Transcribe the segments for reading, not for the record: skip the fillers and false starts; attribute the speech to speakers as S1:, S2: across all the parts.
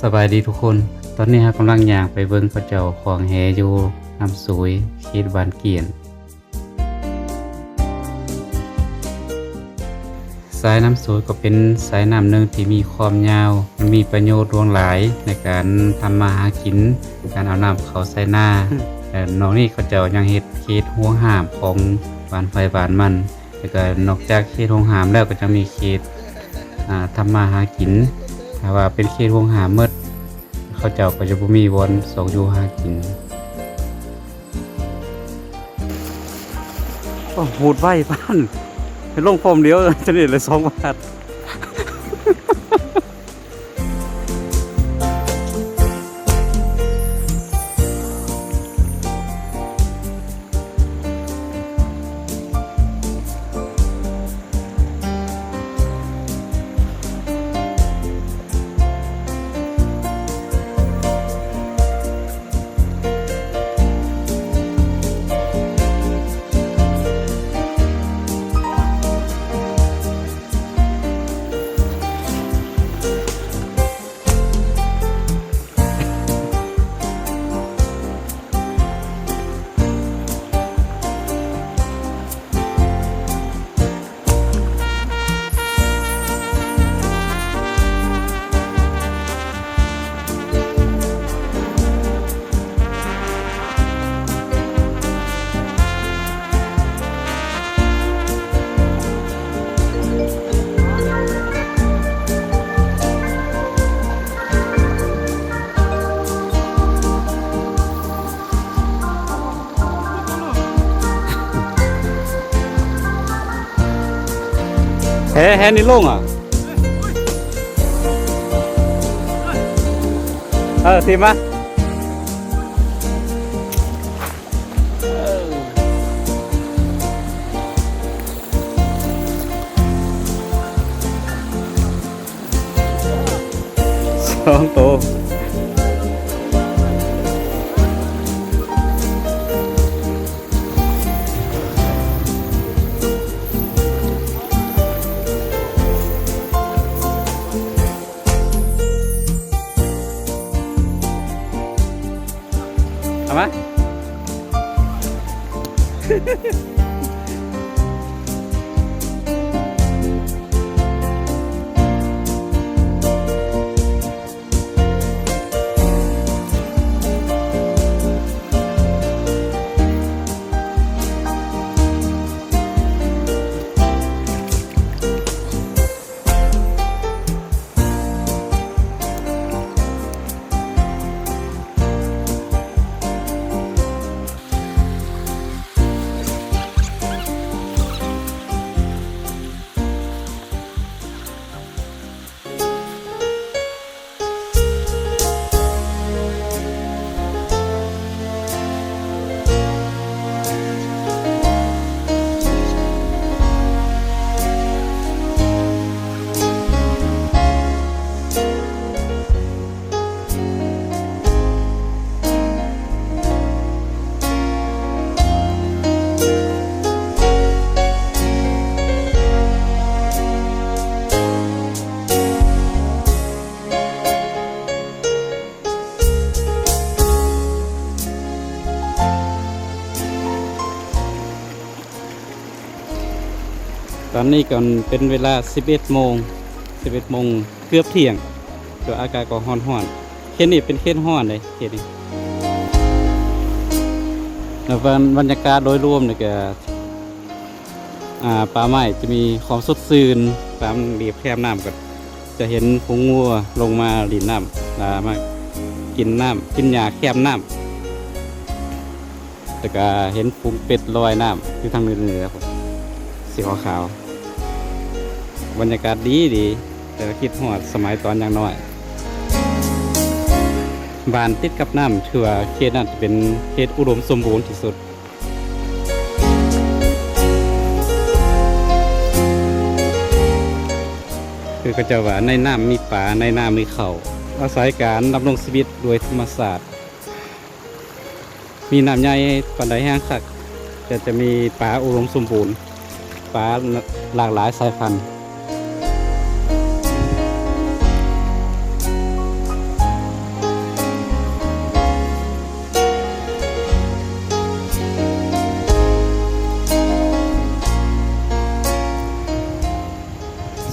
S1: สบายดีทุกคนตอนนี้เรากำลังย่างไปเบิ่งพระเจ้าของแหอยู่น้ำสวยเขตบ้านเกียนสายน้ำสวยก็เป็นสายน้ำหนึ่งที่มีความยาวมันมีประโยชน์หลวงหลายในการทำมาหากินการเอาน้ำเข้าใส่หน้าแต่นอกนี้เขาเจ้ายังเฮ็ดเขตห่วงห้ามของบ้านไฟบ้านมันแล้วก็นอกจากเขตห่วงห้ามแล้วก็จะมีเขตทำมาหากินถ้าว่าเป็นเขตห่วงห้ามหมดเขาเจ้าก็จะบ่มีวนสองอยู่หากินโอ้หูดไว้บ้านเป็นลงพรมเดียวจะได้เลย2 บาทแฮนี่ลงอ่ะทีมา2 ตัวเอามาตอนนี้ก็เป็นเวลา 11 โมงเกือบเที่ยงตัวอากาศก็ร้อนเขตนี้เป็นเขตร้อนเลยเขตนี้แล้วบรรยากาศโดยรวมเนี่ยก็ป่าไม้จะมีความสดชื่นตามเรียบแคมน้ำก็จะเห็นฝูงงัวลงมาดินน้ำมากินหญ้าแคมน้ำแต่ก็เห็นฝูงเป็ดลอยน้ำอยู่ทางเหนือครับสีขาวบรรยากาศดีแต่คิดฮอดสมัยตอนยังน้อยบ้านติดกับน้ำถือว่าเขตนั้นจะเป็นเขตอุดมสมบูรณ์ที่สุดคือก็จะว่าในน้ำมีป่าในน้ำมีเขาอาศัยการดำรงชีวิตโดยธรรมศาสตร์มีน้ำใหญ่ปานใดแห้งคักจะมีป่าอุดมสมบูรณ์ป่าหลากหลายสายพันธุ์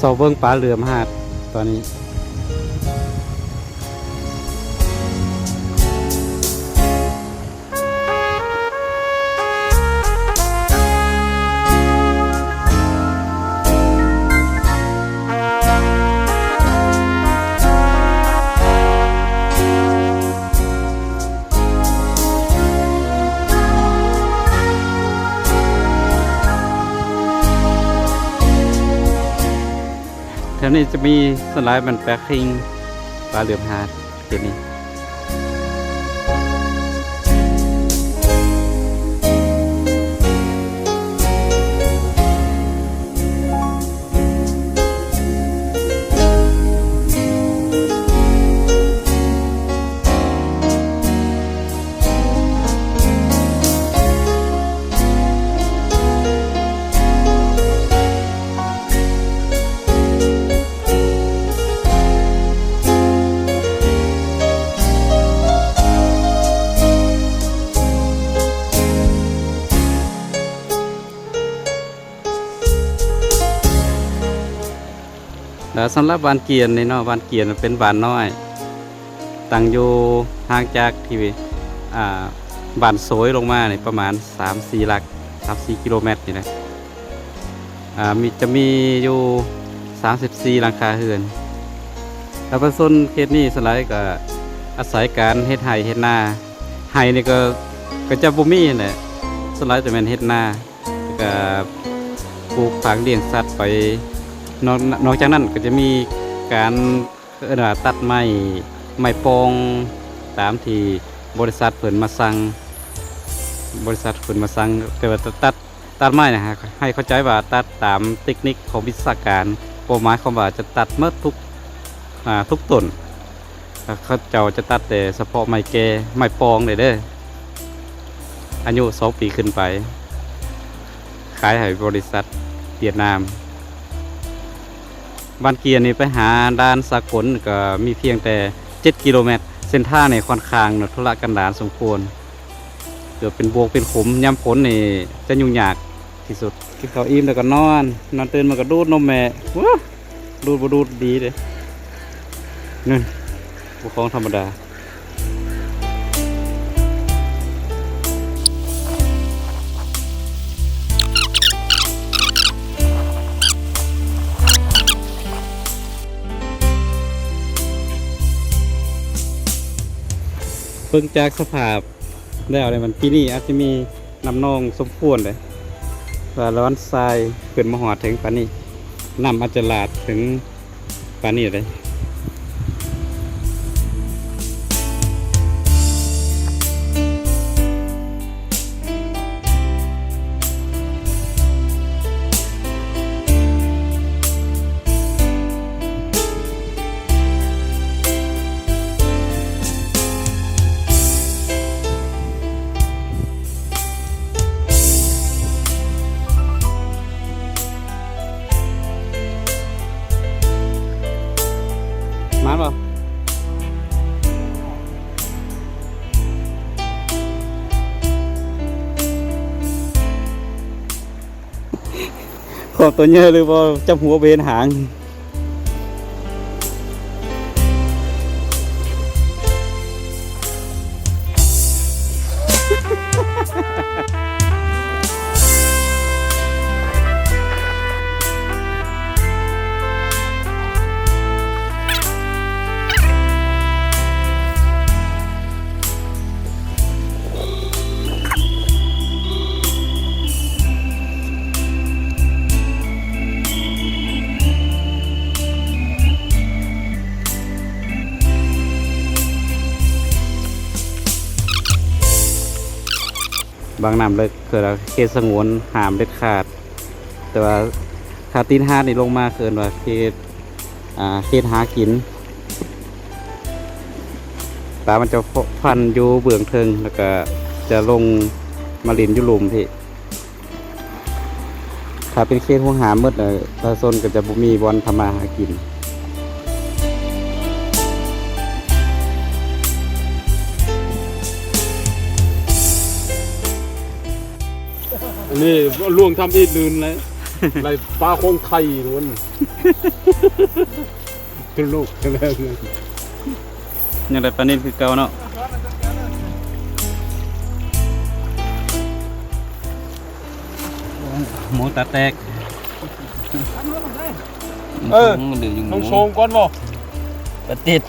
S1: สอบเบิ่งปลาเหลือมหาดตอนนี้แถวนี้จะมีสไลด์มันแปลคิงปลาเหลือมหาดเดี๋ยวนี้แล้วสำหรับบ้านเกียนในเนาะบ้านเกียนเป็นบ้านน้อยตั้งอยู่ห่างจากที่บ้านโสยลงมาเนี่ยประมาณ 3-4 หลัก 3-4 กิโลเมตรนี่นะจะมีอยู่34หลังคาเรือนแล้วประชาชนเขตนี้สลายก็อาศัยการเฮ็ดไร่เฮ็ดนาไร่นี่ก็จะบ่มีแหละสลายจะเป็นเฮ็ดนาก็ปลูกผักเลี้ยงสัตว์ไปนอกจากนั้นก็จะมีการตัดไม้ปองตามที่บริษัทเพิ่นมาสั่งแต่ว่าตัดไม้นะฮะให้เข้าใจว่าตัดตามเทคนิคของวิศวการบ่หมายความว่าจะตัดเมื่อทุกต้นเขาเจ้าจะตัดแต่เฉพาะไม้แก่ไม้ปองเด้ออายุ2 ปีขึ้นไปขายให้บริษัทเวียดนามบ้านเกียร์นี่ไปหาด้านสากลก็มีเพียงแต่7 กิโลเมตรเส้นทางในค่อนข้างทุรกันดารสมควรเกิดเป็นบวกเป็นขุมย่ำพ้นนี่จะยุ่งยากที่สุดกินข้าวอิ่มแล้วก็นอนตื่นมาก็ดูดนมแม่ดูดบ่ดูดดีเลยนั่นบุคคลธรรมดาเพิ่งจากสภาพแล้วเลยมันปีนี้อาจจะมีน้ำนองสมควรเลยว่าร้อนทรายเกิดมาหอดถึงปานนี้น้ำอาจจะหลาดถึงปานนี้เลยมาบ่ขอบตัวเยอะหรือว่าจับหัวเบนหางบางน้ำเลยเกิดเขตสงวนหามเด็ดขาดแต่ว่าคาตีนหาดนี่ลงมาเกินว่าเขตหากินปลามันจะพันอยู่เบื้องเทิงแล้วก็จะลงมาลินอยู่หลุมพี่ถ้าเป็นเขตห่วงหามมืดเลยประชาชนก็จะบ่มีบอลทำมาหากิน
S2: อันนี้ล่วงทำอีกลืนเลย ไรปลาโคงไทยล้วนตุลูกกันแล้ว
S1: ยังได้ปลานิ่คือเก่าเนาะหมูตาแตก
S3: เหลืออยู่
S2: ต้องโชงก่อนบ่
S3: ปะติด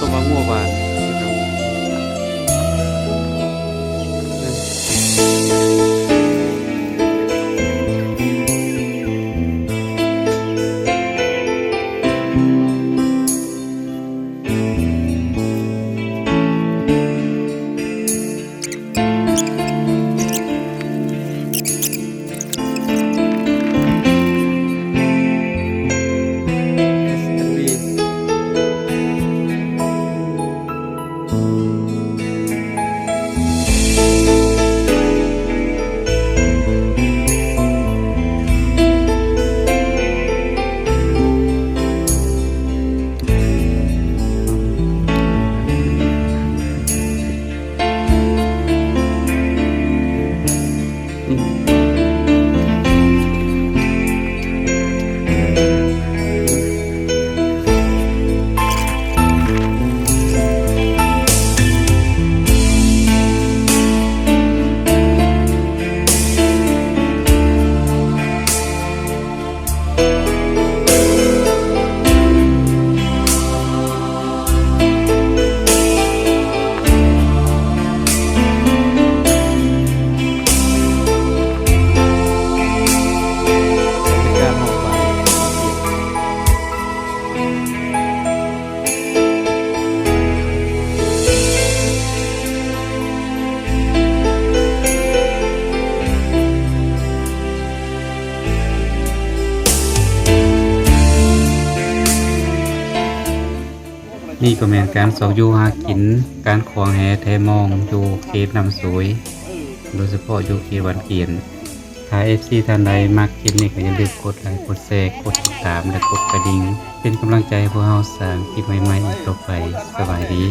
S1: สมงัวบานนี่ก็แม่นการสอกอยู่หากินการขวางแหแทมองอยู่เขตนำสวยโดยเฉพาะอยู่เขตวันเกียนถ้า FC ท่านใดมักคลิปนี้ก็อย่าลืมกดไลค์กดแชร์กดติดตามและกดกระดิ่งเป็นกำลังใจให้พวกเราสร้างคลิปใหม่ๆอีกต่อไปสบายดี